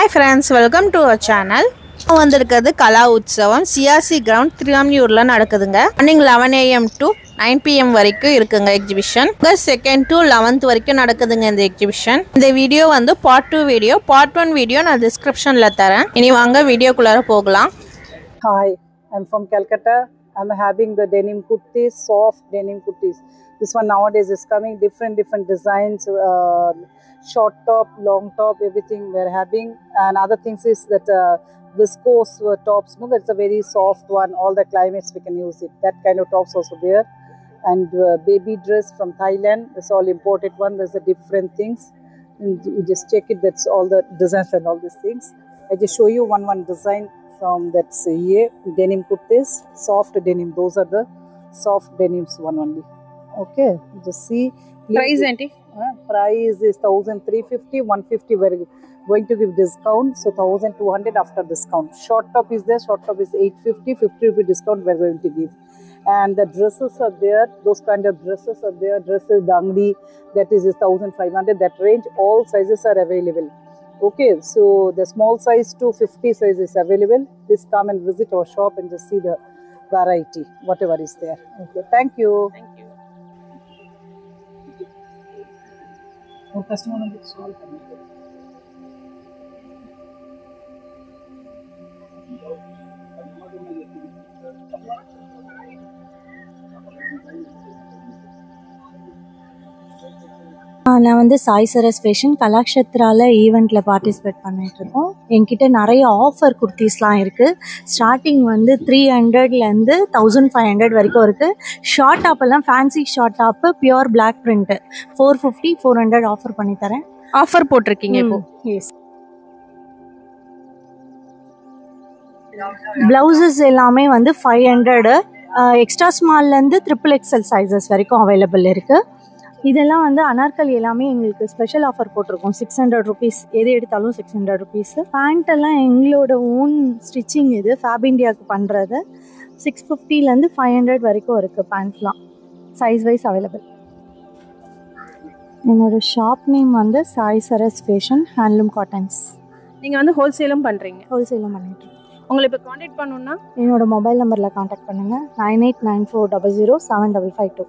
Hi friends, welcome to our channel. now வந்திருக்கிறது கலா உற்சவம் CRC ground திருவாமியூர்ல நடக்குதுங்க. மார்னிங் 11 AM to 9 PM வரைக்கும் இருக்குங்க எக்ஸிபிஷன். செகண்ட் டு 11th வரைக்கும் நடக்குதுங்க இந்த எக்ஸிபிஷன். இந்த வீடியோ வந்து பார்ட் 2 வீடியோ, பார்ட் 1 வீடியோ நான் டிஸ்கிரிப்ஷன்ல தரேன். இனி வாங்க வீடியோக்குள்ளார போகலாம். Hi, I'm from Calcutta. I'm having the denim kurtis, soft denim kurtis. This one nowadays is coming different designs, short top, long top, everything we're having. And other things is that viscose tops, no, that's a very soft one. All the climates we can use it. That kind of tops also there. And baby dress from Thailand. It's all imported one. There's a different things. And you just check it. That's all the designs and all these things. I just show you one design from that here denim kurtis, soft denim. Those are the soft denims one only. Okay, just see. Price aunty? Price is 1,350, 150. We're going to give discount, so 1,200 after discount. Short top is there. Short top is 850, 50 rupee discount we're going to give. And the dresses are there. Those kind of dresses are there. Dresses, dangli, that is 1,500. That range, all sizes are available. Okay, so the small size to 50 size is available. Please come and visit our shop and just see the variety, whatever is there. Okay, thank you. Thank you. Customer நான் வந்து சாய் சரஸ் fashion கலாக்ஷத்ரால ஈவெண்ட்டில் participate பண்ணிகிட்ருக்கோம். என்கிட்ட நிறைய offer குர்த்திஸ்லாம் இருக்குது. Starting வந்து 300லேருந்து 1500 வரைக்கும் இருக்குது. ஷார்ட் டாப்பெல்லாம் fancy short top pure black print 450, 400 offer பண்ணி தரேன். ஆஃபர் போட்டிருக்கீங்க இப்போ? எஸ். ப்ளவுசஸ் எல்லாமே வந்து 500, எக்ஸ்ட்ரா ஸ்மால்லேருந்து XXL சைஸஸ் வரைக்கும் அவைலபிள் இருக்குது. இதெல்லாம் வந்து அனார்கலி எல்லாமே எங்களுக்கு ஸ்பெஷல் ஆஃபர் போட்டிருக்கோம். 600 ருபீஸ், எது எடுத்தாலும் 600 ருபீஸு. பேண்ட்டெல்லாம் எங்களோட ஓன் ஸ்டிச்சிங், இது ஃபேப் இண்டியாவுக்கு பண்ணுறது. 650லேருந்து 500 வரைக்கும் இருக்குது பேண்ட்லாம், சைஸ் வைஸ் அவைலபிள். என்னோடய ஷாப் நேம் வந்து சாய் சரஸ் ஃபேஷன் ஹேண்ட்லூம் காட்டன்ஸ். நீங்கள் வந்து ஹோல்சேலும் பண்ணுறீங்க? ஹோல்சேலும் பண்ணிட்டு. உங்களை இப்போ காண்டாக்ட் பண்ணணுன்னா என்னோடய மொபைல் நம்பரில் காண்டாக்ட் பண்ணுங்கள். 9894007552.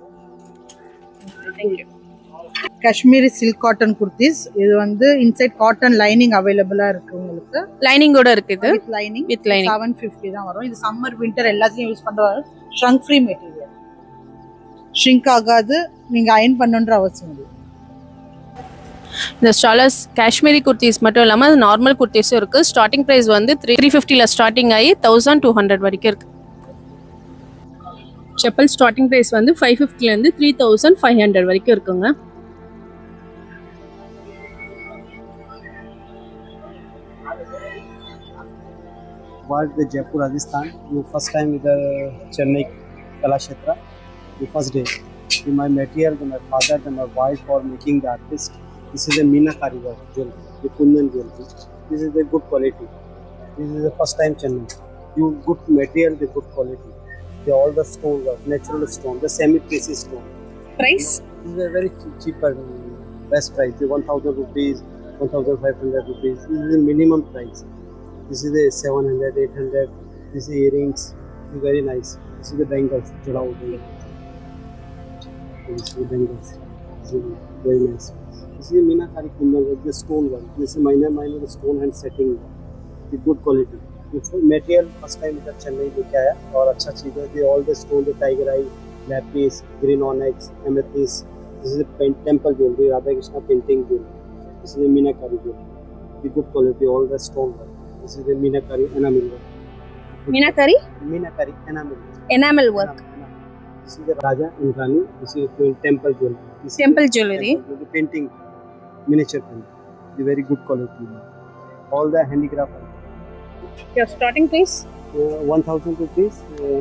Kashmiri silk cotton kurtis. இது வந்து இன்சைட் காட்டன் லைனிங் அவைலபிளா இருக்கு. உங்களுக்கு லைனிங்கோட இருக்குது. லைனிங் வித் லைனிங் 750 தான் வரும். இது சம்மர் வின்டர் எல்லாத்தையும் யூஸ் பண்றாங்க. ஷ்ரங்க் ஃப்ரீ மெட்டீரியல், ஷ்ரிங்க் ஆகாது, நீங்க அயர்ன் பண்ணணுன்ற அவசியம் இல்லை. இந்த ஸ்டாலர்ஸ் காஷ்மீரி குர்த்திஸ் மட்டும் இல்லாமல் நார்மல் குர்த்திஸும் இருக்குது. ஸ்டார்டிங் ப்ரைஸ் வந்து 350ல் ஸ்டார்டிங் ஆகி 1200 வரைக்கும் இருக்குது. செப்பல் ஸ்டார்டிங் ப்ரைஸ் வந்து 550லேருந்து 3500 வரைக்கும் இருக்குங்க. Work with Jaipur, Rajasthan. You first time with the Chennai Kalakshetra. The first day. My material, my father, my wife for making the artist. This is a Meenakari work jewelry, the Kundan jewelry. This is the good quality. This is the first time Chennai. You good material, the good quality. All the stone work, natural stone, the semi-precious stone. Price? This is a very cheaper, best price. The 1,000 rupees, 1,500 rupees. This is the minimum price. This is the 700, 800. This is earrings. This is very nice. This is the bangles. This is the bangles. This is very nice. This is the Meenakari Kundan work, the stone work. This is minor stone hand setting. The good quality. Material first time इधर चेन्नई लेके आया और अच्छा चीज़ है. All the stone, the tiger eye, lapis, green onyx, amethyst. This is a temple jewelry, Radha Krishna painting jewelry. This is a Meenakari jewelry. The good quality, all the stone work. This is the Meenakari enamel work. Meenakari enamel. Enamel work. This is the Raja and Rani. This is the temple jewelry. Temple jewelry. The painting, miniature painting. The very good quality. All the handicraft. Your starting price? 1,000 rupees.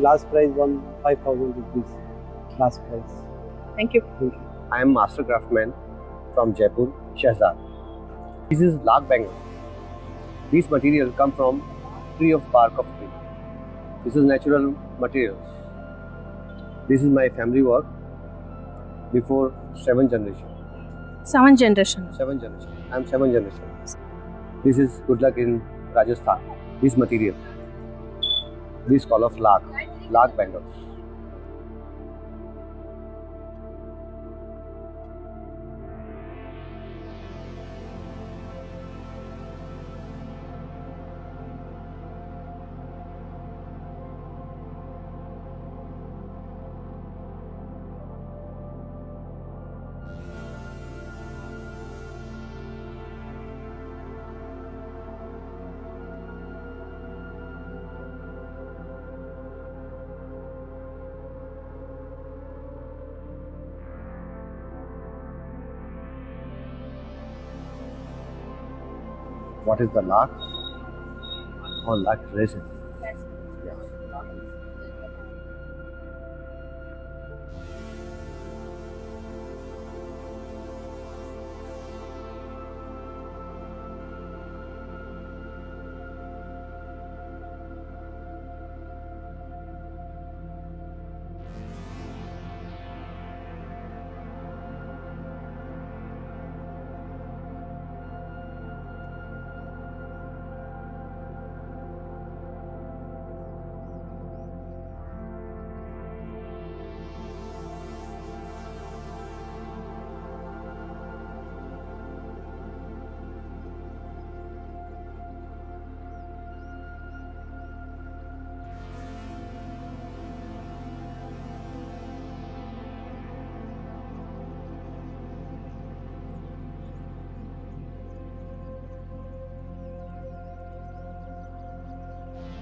Last price 5,000 rupees. Last price. Thank you. I am master craftsman from Jaipur, Shahzad. This is lag bangle. These materials come from tree of bark of tree. This is natural materials. This is my family work before 7 generation. 7 generation. 7 generation. I am 7 generation. This is good luck in Rajasthan. This material, this call of lag bangles. What is the lag? Oh, lag resin. Yeah.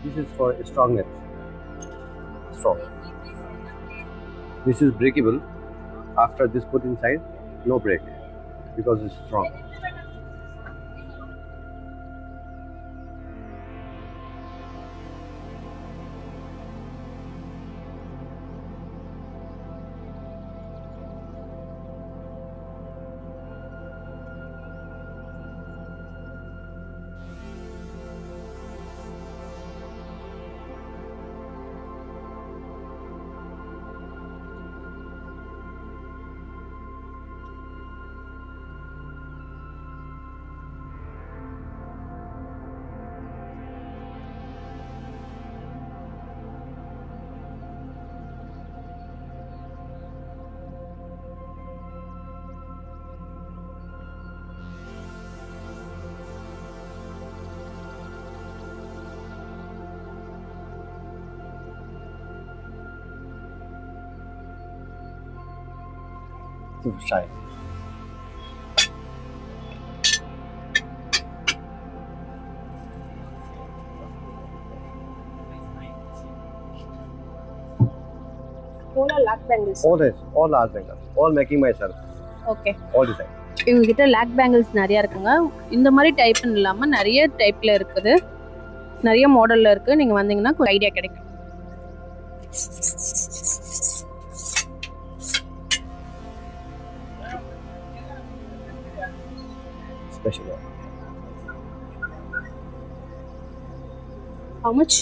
This is for strongness. Strong. This is breakable. After this put inside, no break because it's strong. To shine. All are lag bangles. All this, all large bangles, all making myself, Okay. all design. இவங்ககிட்ட lakh bangles நிறைய இருக்குங்க. இந்த மாதிரி டைப்னு இல்லாமல் நிறைய டைப்பில் இருக்குது, நிறைய மாடலில் இருக்குது. நீங்கள் வந்தீங்கன்னா கொஞ்சம் ஐடியா கிடைக்கும். Special one. How much?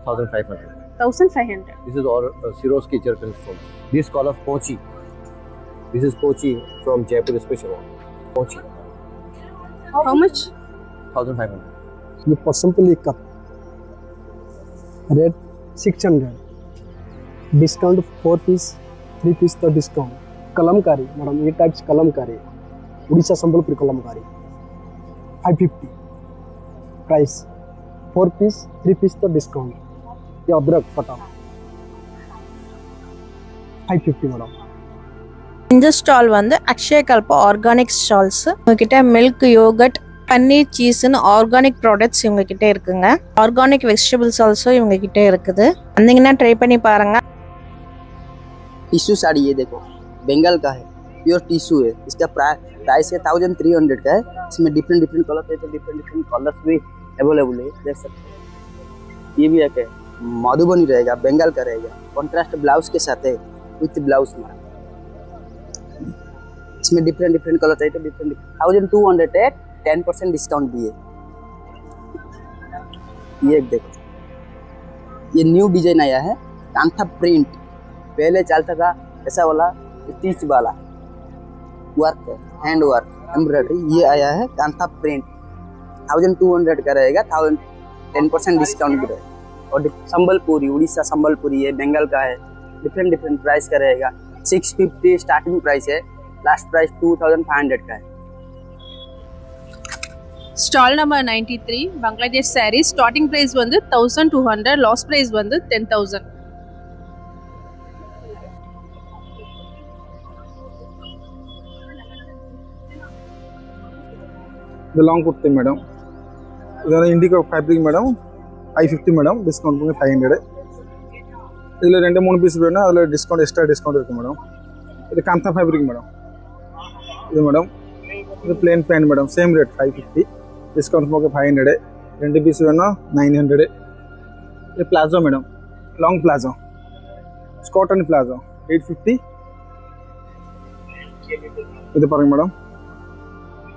1500. 1500. This is all Swarovski Jerkin stones. This call of Pochi. This is Pochi from Jaipur special one. Pochi. How much? 1500. ये पसंपली कप रेट 600 डिस्काउंट 4 पीस 3 पीस तो डिस्काउंट कलमकारी मैडम ये types Kalamkari Orissa Sambalpuri Kalamkari 550 price 4 piece 3 piece तो discount ये अदरक पटा 550 madam இந்த ஸ்டால் வந்து அக்ஷயகல்ப ஆர்கானிக் ஸ்டால்ஸ். உங்ககிட்ட மில்க், யோகட், பன்னீர், சீஸ்னு ஆர்கானிக் ப்ராடக்ட்ஸ் இவங்க கிட்ட இருக்குங்க. ஆர்கானிக் வெஜிடபிள்ஸ் ஆல்சோ இவங்க கிட்ட இருக்குது. வந்தீங்கன்னா ட்ரை பண்ணி பாருங்க. टिश्यू साड़ी ये देखो बंगाल का है, प्योर टिश्यू है। इसका प्राइस है 1300 का है। इसमें डिफरेंट कलर है, तो डिफरेंट कलर्स भी अवेलेबल है, देख सकते हैं। ये भी एक है, मधुबनी रहेगा, बंगाल का रहेगा, कॉन्ट्रास्ट ब्लाउज के साथ है, विथ ब्लाउज में। इसमें डिफरेंट कलर चाहिए तो डिफरेंट 1200 है, 10% डिस्काउंट भी है। ये देखो ये न्यू डिजाइन आया है, कांथा प्रिंट। पहले चलता था ऐसा वाला स्टिच वाला वर्क है, हैंड वर्क एम्ब्रॉयडरी। ये आया है कांथा प्रिंट, 1200 का रहेगा, 10% डिस्काउंट भी रहेगा। और संबलपुरी, उड़ीसा संबलपुरी है, बंगाल का है, डिफरेंट डिफरेंट प्राइस का रहेगा। 650 स्टार्टिंग प्राइस है, लास्ट प्राइस 2500 का है। Stall number 93 Bangladesh saris. Starting price வந்து 1200, லாஸ்ட் பிரைஸ் வந்து 10,000. இது லாங் குர்த்தி மேடம். இது indigo fabric madam. 550 madam, discount பண்ணி 500. இதில் 2-3 பீஸ் வேணும், அதில் டிஸ்கவுண்ட் எக்ஸ்ட்ரா டிஸ்கவுண்ட் இருக்குது மேடம். இது காந்தா ஃபேப்ரிக் மேடம். இது மேடம் இது plain pant madam, same rate 550, discount போக 500. 2 பீஸ் வேணும் 900. இது palazzo madam, long palazzo, cotton palazzo 850. இது பாருங்க மேடம்,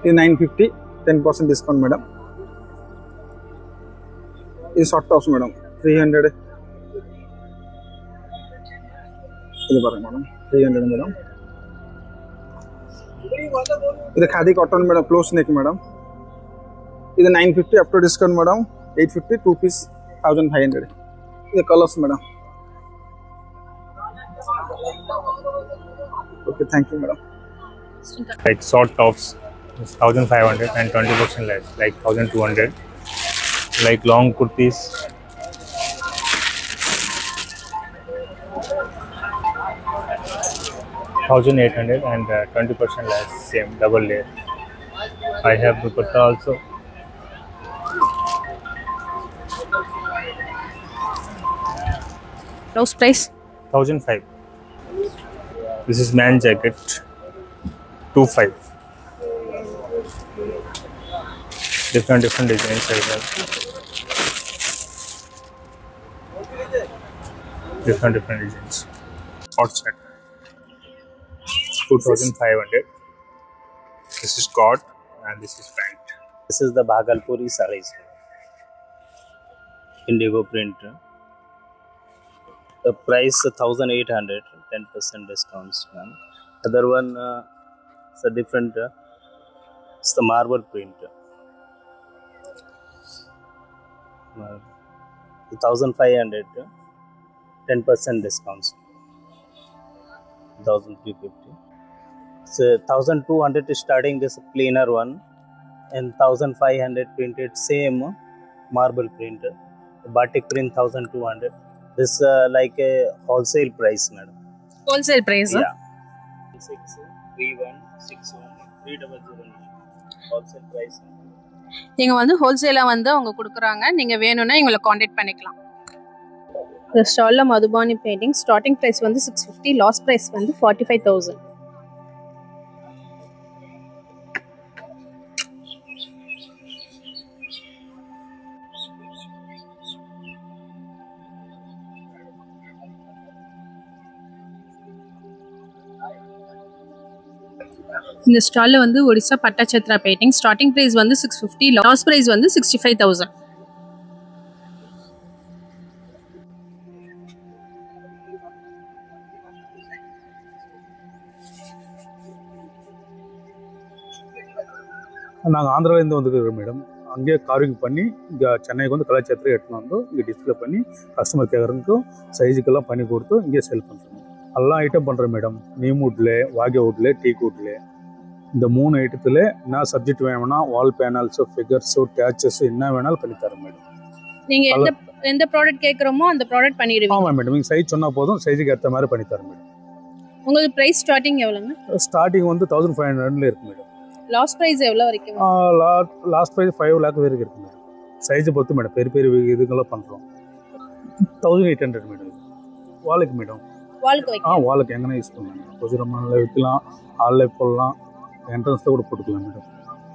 இது 950, 10% டிஸ்கவுண்ட் மேடம். இது ஷார்ட் டாப்ஸ் மேடம் 300. இது பாருங்க மேடம் 300 மேடம். இது खादी कॉटन मैडम, क्लोज नेक मैडम. இது 950 after discount मैडम, 850, 2 piece 1500. இது colours madam. Okay, thank you madam. Like short tops is 1500 and 20% less, like 1200. Like long kurtis 1800 and 20% less, same double layer. I have dupatta also. Blouse price 1005. This is man jacket 25. Different designs I have. Different designs. Hot set 2500. This is cord and this is pant. This is the Bhagalpuri sarees, indigo print. The price 1800, 10% discounts, man. Other one it's a different. It's the marble print. 1500, 10% discounts. 1350. So 1200 is starting this plainer one, and 1500 printed same marble print. Batik print 1200. This like a wholesale price, madam. Wholesale price? Yeah. 631613009. Wholesale price. நீங்க வந்து ஹோல்சேலா வந்து அவங்க கொடுக்குறாங்க, நீங்க வேணும்னா இவங்களை contact பண்ணிக்கலாம். இந்த ஸ்டால்ல மதுபானி பெயிண்டிங் ஸ்டார்டிங் பிரைஸ் வந்து 650, லாஸ்ட் பிரைஸ் வந்து 45,000. இந்த ஸ்டால்ல வந்து ஒடிசா பட்டாச்சத்ரா பெயிண்டிங் ஸ்டார்டிங் பிரைஸ் வந்து 650, லாஸ்ட் பிரைஸ் வந்து 65,000. நாங்கள் ஆந்திராவிலேருந்து வந்துருக்கோம் மேடம். அங்கேயே கார்விங் பண்ணி இங்கே சென்னைக்கு வந்து கலாச்சாரத்தை எடுத்துன்னு வந்து இங்கே டிஸ்பிளே பண்ணி கஸ்டமர் கேட்குறதுக்கும் சைஸுக்கெல்லாம் பண்ணி கொடுத்து இங்கே சேல் பண்ணுறோம். எல்லாம் ஐட்டம் பண்ணுறோம் மேடம். நீம் வுட்ல, வாகே வுட்ல, டீக் வுட்ல. இந்த 3 ஐட்டத்தில் என்ன சப்ஜெக்ட் வேணும்னா வால் பேனல்ஸு, ஃபிகர்ஸு, டேச்சஸ் என்ன வேணாலும் பண்ணி தரோம் மேடம். நீங்கள் எந்த ப்ராடக்ட் கேட்குறோமோ அந்த ப்ராடக்ட் பண்ணிடுவீங்க? ஆமாம் மேடம், நீங்கள் சைஸ் சொன்னால் போதும், சைஸுக்கு ஏற்ற மாதிரி பண்ணி தரோம் மேடம். உங்களுக்கு ப்ரைஸ் ஸ்டார்டிங் எவ்வளோங்க? ஸ்டார்டிங் வந்து 1500 இருக்கு மேடம். லாஸ்ட் ப்ரைஸ் எவ்வளோ வரைக்கும்? லாஸ்ட் ப்ரைஸ் 5 lakh வரைக்கும் இருக்கு மேடம். சைஸை பொறுத்து மேடம், பெரிய பெரிய இதுங்கெல்லாம் பண்ணுறோம். 1800 மேடம். வாலுக்கு மேடம், வாலுக்கு எங்கன்னா யூஸ் பண்ணலாம். கொஞ்சம் ரொம்ப நல்லா வைக்கலாம், ஹாலில் போடலாம், என்ட்ரன்ஸில் கூட போட்டுக்கலாம் மேடம்.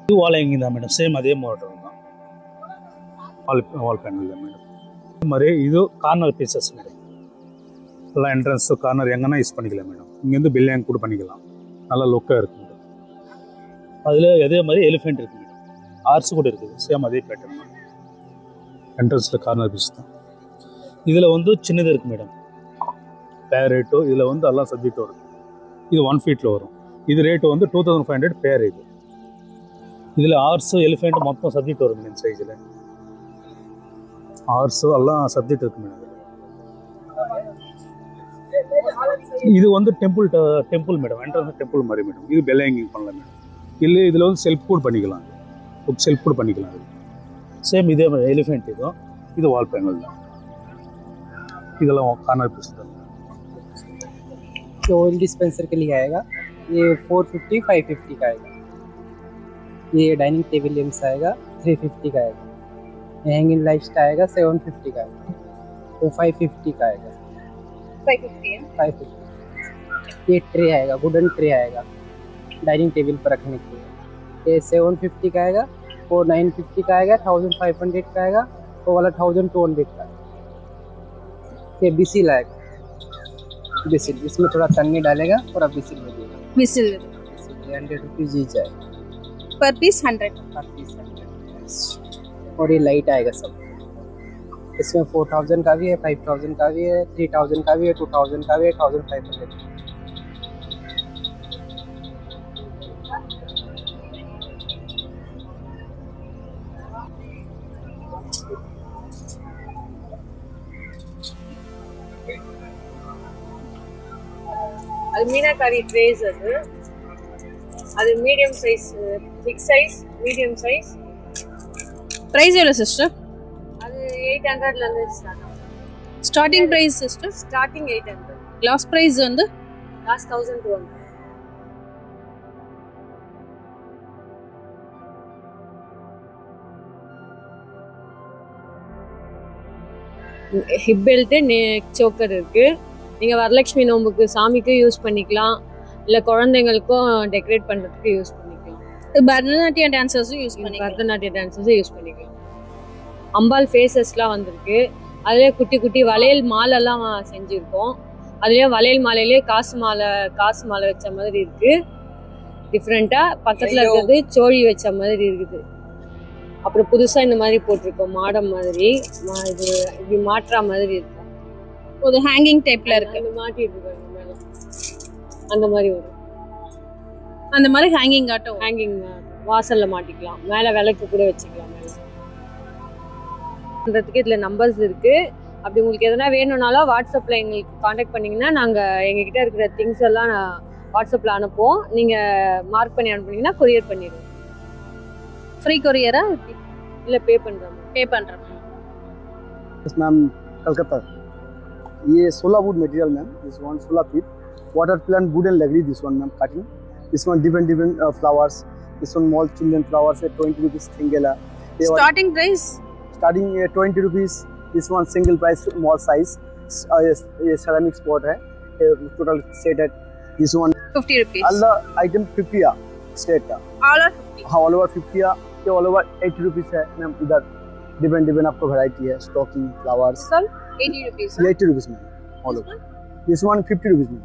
இது வால் ஹேங்கிங் தான் மேடம், சேம் அதே மாடல் தான். வால் பேனல் தான் மேடம். இது மாதிரி இது கார்னர் பீசஸ் மேடம். எல்லாம் என்ட்ரன்ஸு கார்னர் எங்கன்னா யூஸ் பண்ணிக்கலாம் மேடம். இங்கேருந்து பில் ஹேங் கூட பண்ணிக்கலாம், நல்லா லுக்காக இருக்குது மேடம். அதில் அதே மாதிரி எலிஃபெண்ட் இருக்குது மேடம், ஆர்ஸ் கூட இருக்குது, சேம் அதே பேட்டர்ன் தான். என்ட்ரன்ஸில் கார்னர் பீஸ் தான். இதில் வந்து சின்னது இருக்குது மேடம், பேர் ரேட்டோ. இதில் வந்து எல்லாம் சப்ஜெக்டும் இருக்குது. இது 1 feet வரும். இது ரேட்டு வந்து 2500 பேர். இது இதில் ஹார்ஸு எலிஃபெண்ட் மொத்தம் சப்ஜெக்ட் வரும் மேடம் சைஸில். ஹார்ஸு எல்லாம் சப்ஜெக்ட் இருக்கு மேடம். இது வந்து டெம்பிள் மேடம், என்ட்ரன்ஸ் டெம்பிள் மாதிரி மேடம். இது பெல் ஹேங்கிங் பண்ணலாம் மேடம். இல்லை இதில் வந்து செல்ஃப் கூட பண்ணிக்கலாம், புக் செல்ஃப் கூட பண்ணிக்கலாம். சேம் இதே மாதிரி எலிஃபெண்ட் இதுவும், இது வால் பேனல் தான். இதெல்லாம் கார்னர் பீஸ் தான். ऑयल डिस्पेंसर के लिए आएगा, ये 450 550 का आएगा। ये डाइनिंग टेबल लैम्प्स आएगा 350 का आएगा। ये हैंगिंग लाइट्स आएगा 750 का आएगा। वो 550 का आएगा। 550 है 550। ये ट्रे आएगा, वुडन ट्रे आएगा डाइनिंग टेबल पर रखने के लिए। ये 750 का आएगा। वो 950 का आएगा, 1500 का आएगा। वो वाला 1200 का आएगा। ये बिसिल आएगा, बिसिल इसमें थोड़ा तन्नी डालेगा और अब बिसिल में देगा। बिसिल 100 रुपीज ही जाएगा पर पीस 100 पर पीस 100। और ये लाइट आएगा सब, इसमें 4000 का भी है, 5000 का भी है, 3000 का भी है, 2000 का भी है, 1500 का। அது மீனாக்காரி ட்ரேஸ், அது medium size, big size, medium size. Price எவ்வளோ சிஸ்டர்? அது 800ல இருந்து ஸ்டார்ட் ஆகும். Starting price sister? Starting 800. Last price வந்து last 1200. Hip belt, neck choker இருக்கு. நீங்கள் வரலட்சுமி நோம்புக்கு சாமிக்கும் யூஸ் பண்ணிக்கலாம், இல்லை குழந்தைங்களுக்கும் டெக்கரேட் பண்ணுறதுக்கு யூஸ் பண்ணிக்கலாம். பரதநாட்டியம் டான்சர்ஸும் யூஸ் பண்ணிக்கலாம். பரதநாட்டியம் டான்சர்ஸும் யூஸ் பண்ணிக்கலாம். அம்பாள் ஃபேஸஸ்லாம் வந்திருக்கு. அதிலே குட்டி குட்டி வளையல் மாலைலாம் செஞ்சுருக்கோம். அதுலேயே வளையல் மாலையிலே காசு மாலை வச்ச மாதிரி இருக்குது. டிஃப்ரெண்ட்டாக பக்கத்தில் இருக்கிறது சோழி வச்ச மாதிரி இருக்குது. அப்புறம் புதுசாக இந்த மாதிரி போட்டிருக்கோம், மாடம் மாதிரி. இது இப்படி மாட்டுற மாதிரி இருக்கும். ஒரு ஹேங்கிங் டைப்ல இருக்கு. அந்த மாட்டிட்டு இருக்காங்க மேல, அந்த மாதிரி வரும். அந்த மாதிரி ஹேங்கிங் ஆட்டோ, ஹேங்கிங் வாசல்ல மாட்டிக்கலாம், மேல விளக்கு கூட வச்சுக்கலாம். மேலன்றதுக்கு இதுல நம்பர்ஸ் இருக்கு. அப்படி உங்களுக்கு எதனா வேணும்னாலும் வாட்ஸ்அப்ல எங்களுக்கு காண்டாக்ட் பண்ணீங்கன்னா நாங்கள் எங்ககிட்ட இருக்கிற திங்ஸ் எல்லாம் வாட்ஸ்அப்ல அனுப்புவோம். நீங்க மார்க் பண்ணி அனுப்புனீங்கன்னா கொரியர் பண்ணிடுவோம். ஃப்ரீ கொரியரா இல்லை பே பண்ணுறோம்? பே பண்ணுறோம். Yes ma'am, Calcutta. ये 16 wood material ma'am, this one 16 feet water plant wooden लकड़ी, this one ma'am cutting, this one different flowers, this one small children flowers है 20 rupees single है। Starting price 20 rupees, this one single price small size। ये ceramic spot है, total set है, this one 50 rupees। all item 50 है set का, all over 50। हाँ all over 50 है। ये all over 80 rupees है मैम। इधर डिपेंड आपको वैरायटी है, स्टॉकिंग फ्लावर्स सब 80 rupees। 80 rupees ma'am all over. This one 50 rupees ma'am.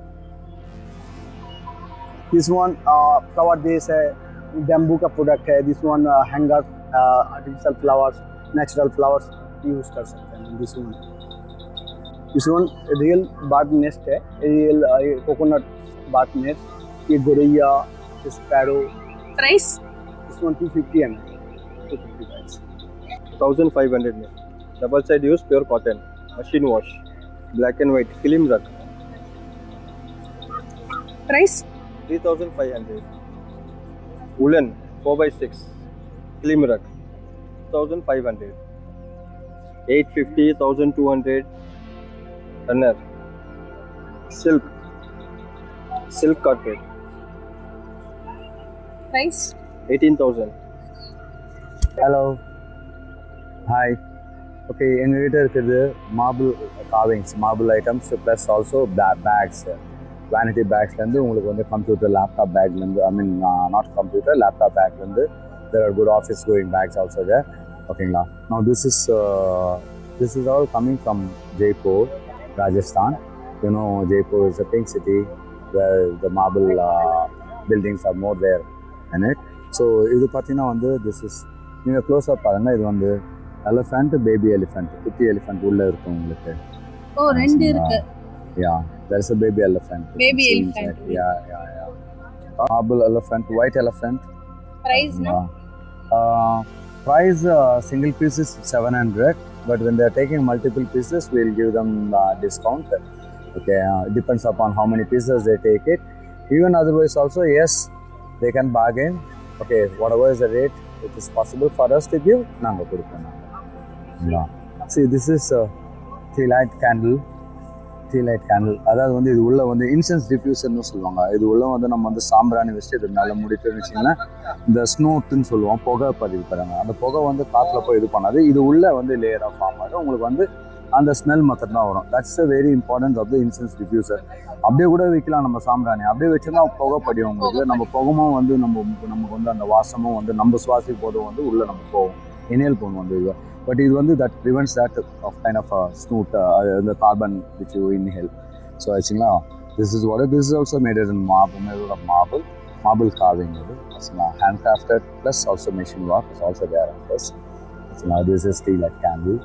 This one flower base है, बैम्बू का प्रोडक्ट है। This one hanger, artificial flowers, natural flowers use कर सकते हैं। This one real bird nest है, real coconut bird nest. ये गोरैया, sparrow. Price this one 250 है, 250 प्राइस। 1500 में double side use pure cotton, machine wash, black and white film रख। Price 3500। Woolen 4x6 film रख 1500। 850, 1200 runner. Silk carpet. Price 18,000। Hello hi, okay எங்ககிட்ட இருக்குது marble carvings, marble items plus also bags, vanity பேக்ஸ்லேருந்து உங்களுக்கு வந்து computer laptop பேக்லேருந்து, I mean not computer laptop பேக்லேருந்து there are good office going bags also there, ஓகேங்களா. Now this is all coming from Jaipur, Rajasthan. You know Jaipur is a pink city where the marble buildings are more there in it. So இது பார்த்தீங்கன்னா வந்து this is, நீங்கள் close-up பாருங்கள், இது வந்து elephant, baby elephant, குட்டி elephant உள்ள இருக்கும் உங்களுக்கு. ஓ, ரெண்டு இருக்கு. யா, there is a baby elephant. Baby elephant. Yeah. Marble elephant, white elephant. Price na Price single piece is 700, but when they are taking multiple pieces, we'll give them discount. Okay, it depends upon how many pieces they take it. Even otherwise also, yes, they can bargain. Okay, whatever is the rate, it is possible for us to give. Nanga kudupom. Yeah. See, this is tea light candle. அதாவது வந்து இது உள்ள வந்து incense டிஃப்யூசர்னு சொல்லுவாங்க. இது உள்ள வந்து நம்ம வந்து சாம்பிராணி வச்சுட்டு இது மேலே முடிட்டுன்னு வச்சிங்கன்னா இந்த ஸ்னோட்டுன்னு சொல்லுவோம், புகை பதிவு தராங்க. அந்த புகை வந்து காற்றுல போய் இது பண்ணாது. இது உள்ள வந்து லேயர் ஆஃப் ஃபார்ம் ஆகும். உங்களுக்கு வந்து அந்த ஸ்மெல் மாத்திரம் தான் வரும். That's a very importance of the incense diffuser. அப்படியே கூட வைக்கலாம் நம்ம சாம்பிராணி. அப்படியே வச்சோம்னா புகை படியும் உங்களுக்கு. நம்ம புகமும் வந்து நமக்கு வந்து அந்த வாசமும் வந்து நம்ம சுவாசி போதும் வந்து உள்ளே நம்ம போவோம், இனேல் போகணும் வந்து இது. But it வந்து that prevents that of kind of a snoot, the carbon which you inhale. So actually, this is also made in marble carving. Handcrafted plus also machine work is also there on this. Actually, this is steel like candle.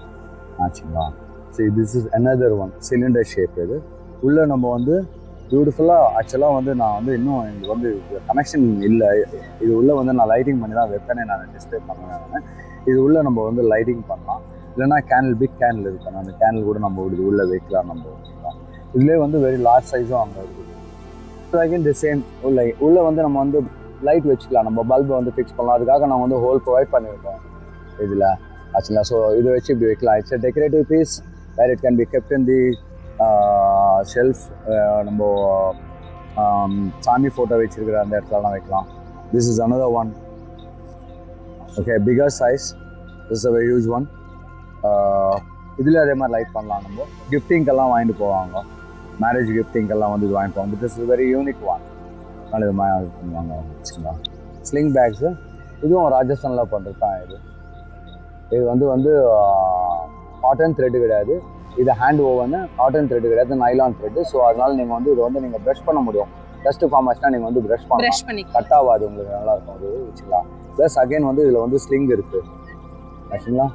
Actually, see, this is another one, cylinder shape. உள்ள நம்ம வந்து பியூட்டிஃபுல்லாக ஆக்சுவலாக வந்து நான் வந்து இன்னும் எனக்கு வந்து கனெக்ஷன் இல்லை. இது உள்ள வந்து நான் லைட்டிங் பண்ணி தான் வைப்பேனே, நான் டிஸ்பிளே பண்ணுவேன். இது உள்ள நம்ம வந்து லைட்டிங் பண்ணலாம். இல்லைனா கேண்டில், பிக் கேண்டில் இருக்கணும், அந்த கேண்டில் கூட நம்ம இது உள்ளே வைக்கலாம். நம்ம வச்சுக்கலாம். இதுலேயே வந்து வெரி லார்ஜ் சைஸும் அங்கே இருக்குது. அகைன் தி சேம் உள்ளே வந்து நம்ம வந்து லைட் வச்சுக்கலாம். நம்ம பல்பை வந்து ஃபிக்ஸ் பண்ணலாம். அதுக்காக நான் வந்து ஹோல் ப்ரொவைட் பண்ணியிருக்கோம் இதில் ஆக்சுவலாக. ஸோ இதை வச்சு இப்படி வைக்கலாம். It's a decorative piece where it can be kept in the shelf. நம்ம சாமி ஃபோட்டோ வச்சுருக்கிற அந்த இடத்துலலாம் வைக்கலாம். This is another one. Okay, bigger size. This is a very huge one. இதில் அதே மாதிரி லைட் பண்ணலாம். நம்ம கிஃப்டிங்கெல்லாம் வாங்கிட்டு போவாங்க, மேரேஜ் கிஃப்டிங்கெல்லாம் வந்து இது வாங்கிட்டு போவாங்க. This is very unique one. அதனால் இது மாதிரி இது பண்ணுவாங்க வச்சுக்கலாம். ஸ்லிங் பேக்ஸு இதுவும் ராஜஸ்தானில் பண்ணுறது தான். இது வந்து காட்டன் த்ரெட்டு கிடையாது. இது ஹேண்ட் ஓவனு, காட்டன் த்ரெட்டு கிடையாது, நைலான் த்ரெட்டு. ஸோ அதனால் நீங்கள் வந்து இதை வந்து நீங்கள் ப்ரஷ் பண்ண முடியும். டஸ்ட் ஃபார்ம் ஆச்சுன்னா நீங்கள் வந்து ப்ரஷ் பண்ணி கட் ஆகாது, உங்களுக்கு நல்லாயிருக்கும். அது வச்சுக்கலாம். ப்ளஸ் அகைன் வந்து இதில் வந்து ஸ்லிங் இருக்குது ஆக்சுவலா.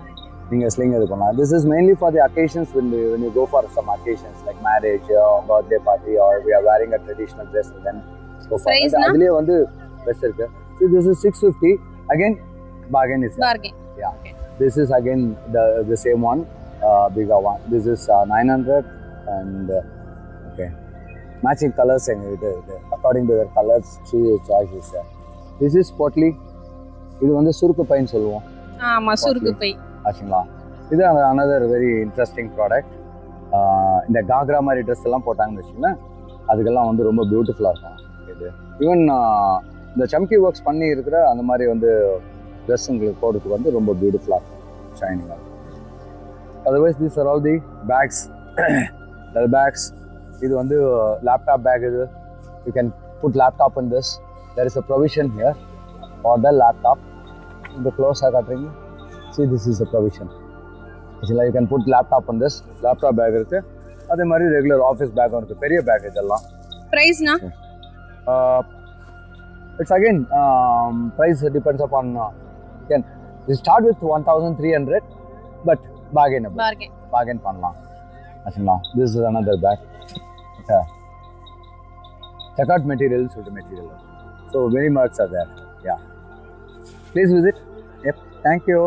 நீங்கள் ஸ்லிங் இது பண்ணலாம். This is mainly for the occasions when you go for some occasions like marriage or birthday party or we are wearing a traditional dress and then go for it. அதுலேயே வந்து best இருக்குது. So this is 650. Again, bargain is bargain. Yeah. Okay. This is again the same one, bigger one. This is 900 and okay. Matching colors according to their colors, choose your choices. This is potli. இது வந்து சுருக்கு பைன்னு சொல்லுவோம். ஆமா, சுருக்கு by ஆச்சுங்களா. இது another very interesting product. இந்த காக்ரா மாதிரி ட்ரெஸ் எல்லாம் போட்டாங்கன்னு வச்சுக்கோங்க, அதுக்கெல்லாம் வந்து ரொம்ப பியூட்டிஃபுல்லாக இருக்கும் இது. ஈவன் இந்த சம்கி ஒர்க்ஸ் பண்ணி இருக்கிற அந்த மாதிரி வந்து ட்ரெஸ் உங்களுக்கு போடுறதுக்கு வந்து ரொம்ப பியூட்டிஃபுல்லாக இருக்கும், ஷைனிங்காக இருக்கும். Otherwise these are all the bags, bags. இது வந்து லேப்டாப் பேக். இது you can put laptop in this. There is a provision here for the laptop. The close are cutting. See, this is the provision. Actually, you can put laptop on this. Laptop bag irukku. Adhe mari regular office bag irukku. Periya bag idella. Price na? It's again price depends upon can we start with 1300 but bargain pannalam. Actually, this is another bag. Okay. Check out materials with the material. So many marks are there. Yeah. Please visit. Yep. Thank you.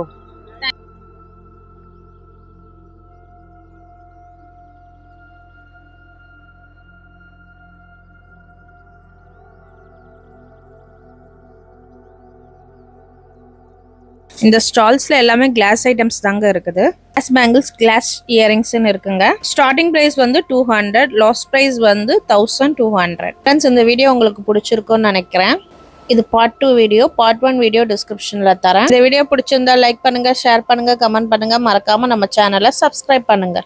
இந்த ஸ்டால்ஸ்ல எல்லாமே class items தாங்க இருக்குது. Glass bangles, class இயரிங்ஸ்னு இருக்குங்க. Starting price வந்து 200, last price வந்து 1200. Friends, இந்த video உங்களுக்கு பிடிச்சிருக்கும்னு நினைக்கிறேன். இது பார்ட் 2 வீடியோ. பார்ட் 1 வீடியோ டிஸ்கிரிப்ஷன்ல தரேன். இந்த வீடியோ பிடிச்சிருந்தா லைக் பண்ணுங்க, ஷேர் பண்ணுங்க, கமெண்ட் பண்ணுங்க. மறக்காம நம்ம சேனலை சப்ஸ்கிரைப் பண்ணுங்க.